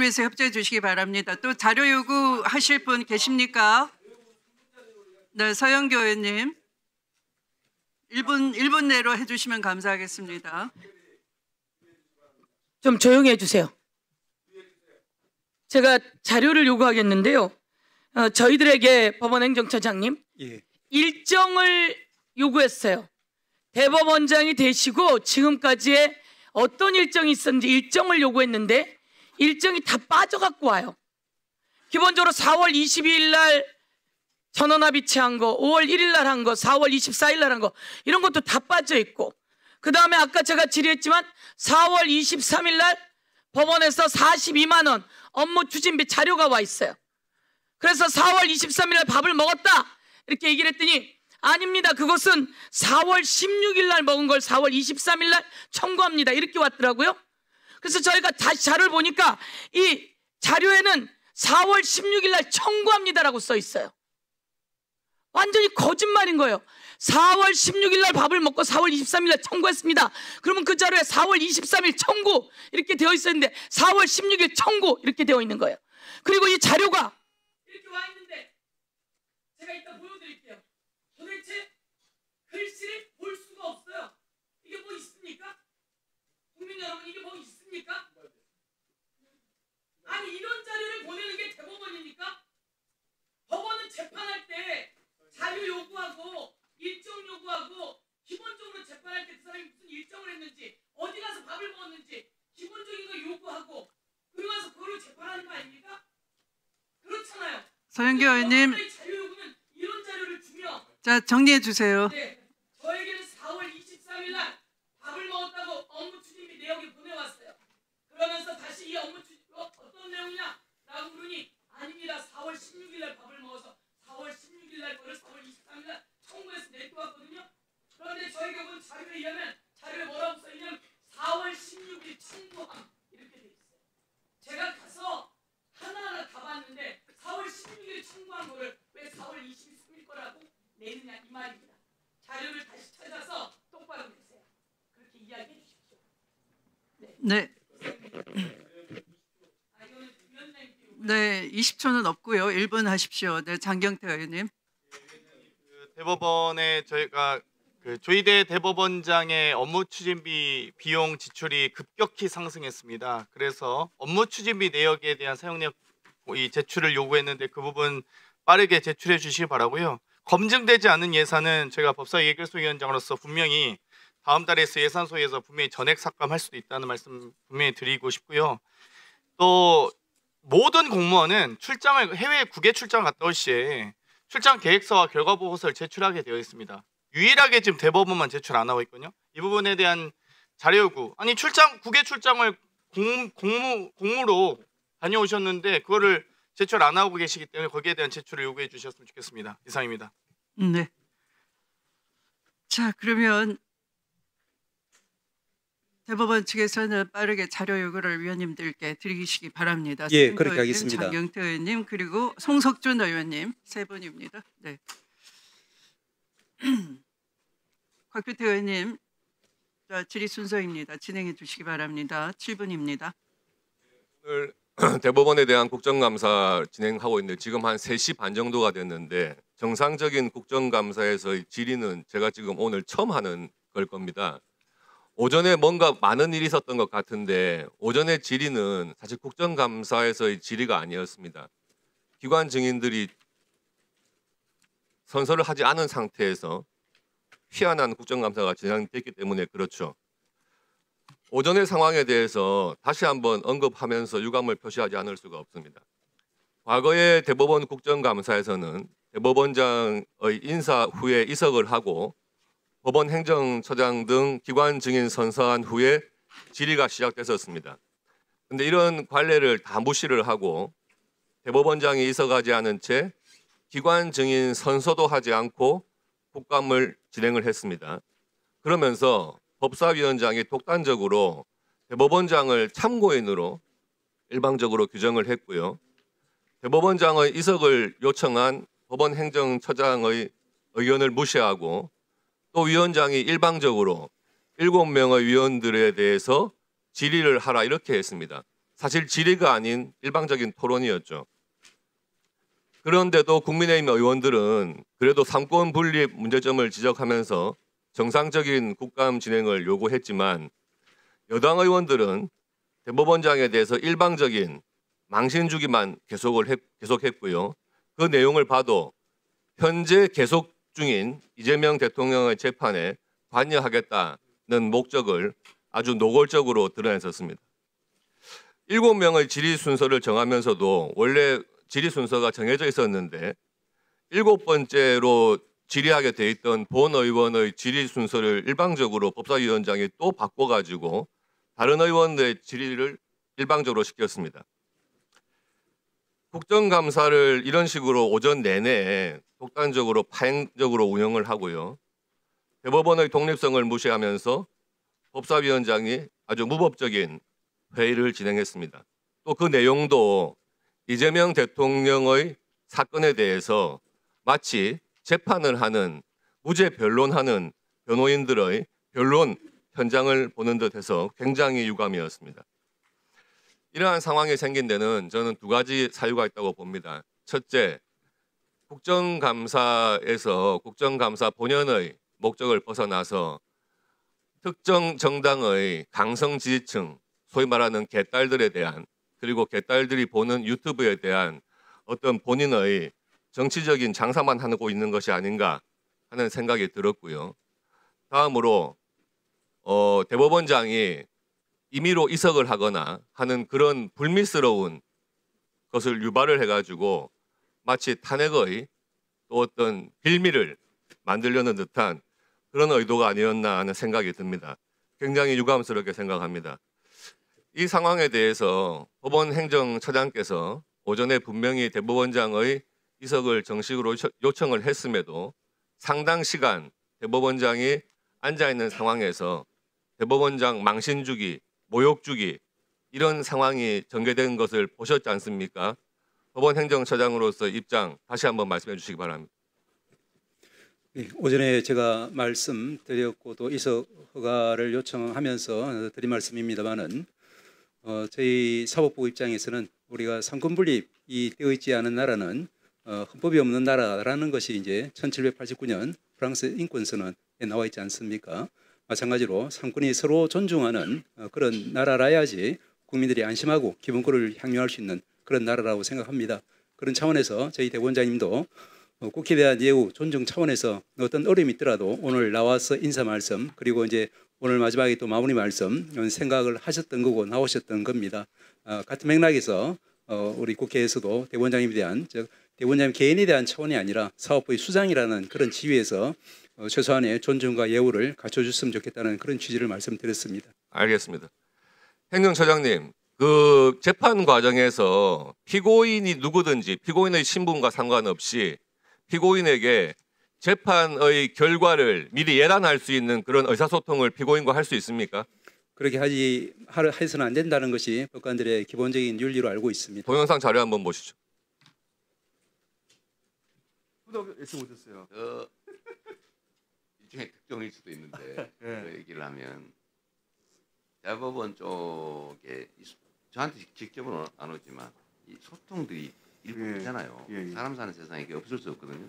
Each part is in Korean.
위해서 협조해 주시기 바랍니다. 또 자료 요구하실 분 계십니까? 네, 서영교 의원님. 1분 내로 해주시면 감사하겠습니다. 좀 조용히 해주세요. 제가 자료를 요구하겠는데요. 저희들에게 법원행정처장님 일정을 요구했어요. 대법원장이 되시고 지금까지의 어떤 일정이 있었는지 일정을 요구했는데 일정이 다 빠져갖고 와요. 기본적으로 4월 22일 날 전원합의체한 거, 5월 1일 날 한 거, 4월 24일 날 한 거 이런 것도 다 빠져 있고, 그 다음에 아까 제가 질의했지만 4월 23일 날 법원에서 42만 원 업무 추진비 자료가 와 있어요. 그래서 4월 23일 날 밥을 먹었다 이렇게 얘기를 했더니 아닙니다. 그것은 4월 16일 날 먹은 걸 4월 23일 날 청구합니다. 이렇게 왔더라고요. 그래서 저희가 다시 자료를 보니까 이 자료에는 4월 16일 날 청구합니다라고 써 있어요. 완전히 거짓말인 거예요. 4월 16일 날 밥을 먹고 4월 23일 날 청구했습니다. 그러면 그 자료에 4월 23일 청구 이렇게 되어 있었는데 4월 16일 청구 이렇게 되어 있는 거예요. 그리고 이 자료가 이렇게 와 있는데 제가 이따 보여드릴게요. 도대체 글씨를 볼 수가 없어요. 이게 뭐 있습니까? 국민 여러분, 이게 뭐 있습니까? 아니, 이런 자료를 보내는 게 대법원입니까? 법원은 재판할 때 자료 요구하고 일정 요구하고 기본적으로 재판할 때 그 사람이 무슨 일정을 했는지 어디 가서 밥을 먹었는지 기본적인 거 요구하고 그러고 나서 그걸로 재판하는 거 아닙니까? 그렇잖아요. 서영교 의원님, 자료 요구는 이런 자료를 주며 자 정리해 주세요. 네, 저에게는 4월 23일 날 밥을 먹었다고 업무 추진비 내역이 보내왔어요. 그러면서 다시 이 업무 추진 어떤 내용이냐 라고 물으니 아닙니다. 4월 16일 날 밥을 먹어서 4월 16일 날 거를 4월 23일 날 청구해서 내고 왔거든요. 그런데 저희가 본 자료에 의하면 자료에 뭐라고 써있냐면 4월 16일 청구함 이렇게 돼 있어요. 제가 가서 하나하나 다 봤는데 4월 16일 청구한 거를 왜 4월 23일 거라고 내느냐 이 말입니다. 자료를 다시 찾아서 똑바로 내세요. 그렇게 이야기해 주십시오. 네. 네, 20초는 없고요. 1분 하십시오. 네, 장경태 의원님. 대법원에 저희가 조희대 대법원장의 업무 추진비 비용 지출이 급격히 상승했습니다. 그래서 업무 추진비 내역에 대한 사용 내역 제출을 요구했는데 그 부분 빠르게 제출해 주시기 바라고요. 검증되지 않은 예산은 저희가 법사위 예결소위원장으로서 분명히 다음 달에 예산소위에서 분명히 전액 삭감할 수도 있다는 말씀 분명히 드리고 싶고요. 또 모든 공무원은 해외 국외 출장을 갔다 올 시에 출장 계획서와 결과 보고서를 제출하게 되어 있습니다. 유일하게 지금 대법원만 제출 안 하고 있거든요. 이 부분에 대한 자료 요구. 아니 국외 출장을 공무로 다녀오셨는데 그거를 제출 안 하고 계시기 때문에 거기에 대한 제출을 요구해 주셨으면 좋겠습니다. 이상입니다. 네. 자, 그러면 대법원 측에서는 빠르게 자료 요구를 위원님들께 드리시기 바랍니다. 예, 그렇게 하겠습니다. 장경태 의원님 그리고 송석준 의원님 세 분입니다. 네. 곽표태 의원님, 자, 질의 순서입니다. 진행해 주시기 바랍니다. 7분입니다. 오늘 대법원에 대한 국정감사 진행하고 있는데 지금 한 3시 반 정도가 됐는데 정상적인 국정감사에서의 질의는 제가 지금 오늘 처음 하는 걸 겁니다. 오전에 뭔가 많은 일이 있었던 것 같은데 오전의 질의는 사실 국정감사에서의 질의가 아니었습니다. 기관 증인들이 선서를 하지 않은 상태에서 희한한 국정감사가 진행됐기 때문에 그렇죠. 오전의 상황에 대해서 다시 한번 언급하면서 유감을 표시하지 않을 수가 없습니다. 과거의 대법원 국정감사에서는 대법원장의 인사 후에 이석을 하고 법원 행정처장 등 기관 증인 선서한 후에 질의가 시작됐었습니다. 그런데 이런 관례를 다 무시를 하고 대법원장이 이석하지 않은 채 기관 증인 선서도 하지 않고 국감을 진행을 했습니다. 그러면서 법사위원장이 독단적으로 대법원장을 참고인으로 일방적으로 규정을 했고요. 대법원장의 이석을 요청한 법원 행정처장의 의견을 무시하고 또 위원장이 일방적으로 7명의 위원들에 대해서 질의를 하라 이렇게 했습니다. 사실 질의가 아닌 일방적인 토론이었죠. 그런데도 국민의힘 의원들은 그래도 삼권 분립 문제점을 지적하면서 정상적인 국감 진행을 요구했지만 여당 의원들은 대법원장에 대해서 일방적인 망신 주기만 계속했고요. 그 내용을 봐도 현재 계속 중인 이재명 대통령의 재판에 관여하겠다는 목적을 아주 노골적으로 드러냈었습니다. 7명의 질의 순서를 정하면서도 원래 질의 순서가 정해져 있었는데 7번째로 질의하게 돼 있던 본 의원의 질의 순서를 일방적으로 법사위원장이 또 바꿔가지고 다른 의원들의 질의를 일방적으로 시켰습니다. 국정감사를 이런 식으로 오전 내내 독단적으로 파행적으로 운영을 하고요. 대법원의 독립성을 무시하면서 법사위원장이 아주 무법적인 회의를 진행했습니다. 또 그 내용도 이재명 대통령의 사건에 대해서 마치 재판을 하는 무죄 변론하는 변호인들의 변론 현장을 보는 듯해서 굉장히 유감이었습니다. 이러한 상황이 생긴 데는 저는 두 가지 사유가 있다고 봅니다. 첫째, 국정감사에서 국정감사 본연의 목적을 벗어나서 특정 정당의 강성 지지층, 소위 말하는 개딸들에 대한 그리고 개딸들이 보는 유튜브에 대한 어떤 본인의 정치적인 장사만 하고 있는 것이 아닌가 하는 생각이 들었고요. 다음으로 대법원장이 임의로 이석을 하거나 하는 그런 불미스러운 것을 유발을 해가지고 마치 탄핵의 또 어떤 빌미를 만들려는 듯한 그런 의도가 아니었나 하는 생각이 듭니다. 굉장히 유감스럽게 생각합니다. 이 상황에 대해서 법원 행정처장께서 오전에 분명히 대법원장의 이석을 정식으로 요청을 했음에도 상당 시간 대법원장이 앉아있는 상황에서 대법원장 망신주기, 모욕주기 이런 상황이 전개된 것을 보셨지 않습니까? 법원 행정처장으로서 입장 다시 한번 말씀해 주시기 바랍니다. 네, 오전에 제가 말씀드렸고 또 이석 허가를 요청하면서 드린 말씀입니다만은 저희 사법부 입장에서는 우리가 삼권 분립이 되어 있지 않은 나라는 헌법이 없는 나라라는 것이 이제 1789년 프랑스 인권선언에 나와 있지 않습니까? 마찬가지로 삼권이 서로 존중하는 그런 나라라야지 국민들이 안심하고 기본권을 향유할 수 있는 그런 나라라고 생각합니다. 그런 차원에서 저희 대법원장님도 국회에 대한 예우 존중 차원에서 어떤 어려움이 있더라도 오늘 나와서 인사 말씀 그리고 이제 오늘 마지막에 또 마무리 말씀 생각을 하셨던 거고 나오셨던 겁니다. 같은 맥락에서 우리 국회에서도 대법원장님에 대한 즉 대법원장님 개인에 대한 차원이 아니라 사법부의 수장이라는 그런 지위에서 최소한의 존중과 예우를 갖춰줬으면 좋겠다는 그런 취지를 말씀드렸습니다. 알겠습니다. 행정처장님, 그 재판 과정에서 피고인이 누구든지 피고인의 신분과 상관없이 피고인에게 재판의 결과를 미리 예단할 수 있는 그런 의사소통을 피고인과 할 수 있습니까? 그렇게 해서는 안 된다는 것이 법관들의 기본적인 윤리로 알고 있습니다. 동영상 자료 한번 보시죠. 못했어요. 일종의 특종일 수도 있는데 그 얘기를 하면 대법원 쪽에 저한테 직접은 안 오지만 이 소통들이 일부 있잖아요. 사람 사는 세상에 이게 없을 수 없거든요.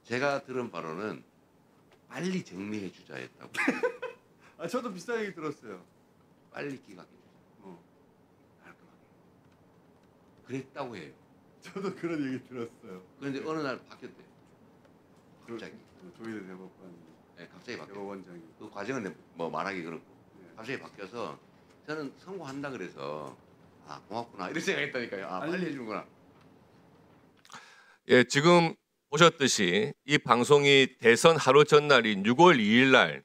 제가 들은 바로는 빨리 정리해 주자 했다고. 저도 비슷한 얘기 들었어요. 빨리 기각해 주자. 깔끔하게. 그랬다고 해요. 저도 그런 얘기 들었어요. 그런데 어느 날 바뀌었대요. 갑자기. 조희대 대법관 네, 갑자기 바뀌었어요. 대법원장이. 그 과정은 뭐 말하기 그렇고 갑자기 바뀌어서 저는 선고한다 그래서 아 고맙구나 이런 생각했다니까요. 아 빨리 해주는구나. 예, 지금 보셨듯이 이 방송이 대선 하루 전날인 6월 2일 날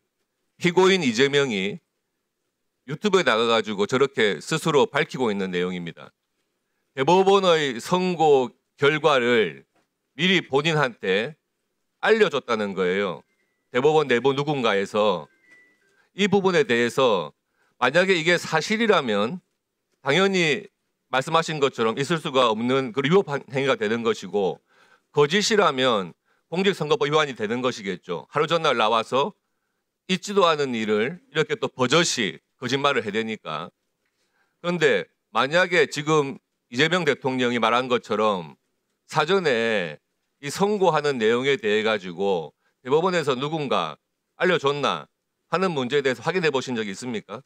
피고인 이재명이 유튜브에 나가가지고 저렇게 스스로 밝히고 있는 내용입니다. 대법원의 선고 결과를 미리 본인한테 알려줬다는 거예요. 대법원 내부 누군가에서 이 부분에 대해서 만약에 이게 사실이라면 당연히 말씀하신 것처럼 있을 수가 없는 그 위법 행위가 되는 것이고 거짓이라면 공직선거법 위반이 되는 것이겠죠. 하루 전날 나와서 있지도 않은 일을 이렇게 또 버젓이 거짓말을 해대니까. 그런데 만약에 지금 이재명 대통령이 말한 것처럼 사전에 이 선고하는 내용에 대해 가지고 대법원에서 누군가 알려줬나 하는 문제에 대해서 확인해 보신 적이 있습니까?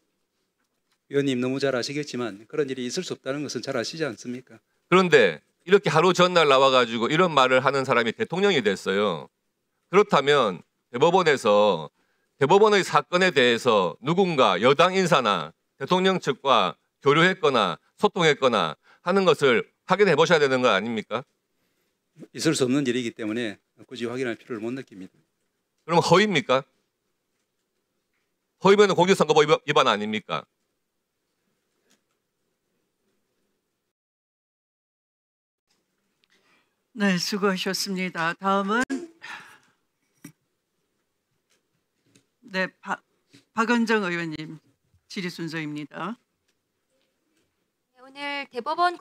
의원님 너무 잘 아시겠지만 그런 일이 있을 수 없다는 것은 잘 아시지 않습니까? 그런데 이렇게 하루 전날 나와가지고 이런 말을 하는 사람이 대통령이 됐어요. 그렇다면 대법원에서 대법원의 사건에 대해서 누군가 여당 인사나 대통령 측과 교류했거나 소통했거나 하는 것을 확인해 보셔야 되는 거 아닙니까? 있을 수 없는 일이기 때문에 굳이 확인할 필요를 못 느낍니다. 그럼 허위입니까? 허위면 공직선거법 위반 아닙니까? 네, 수고하셨습니다. 다음은 네, 박은정 의원님 질의 순서입니다. 오늘 대법원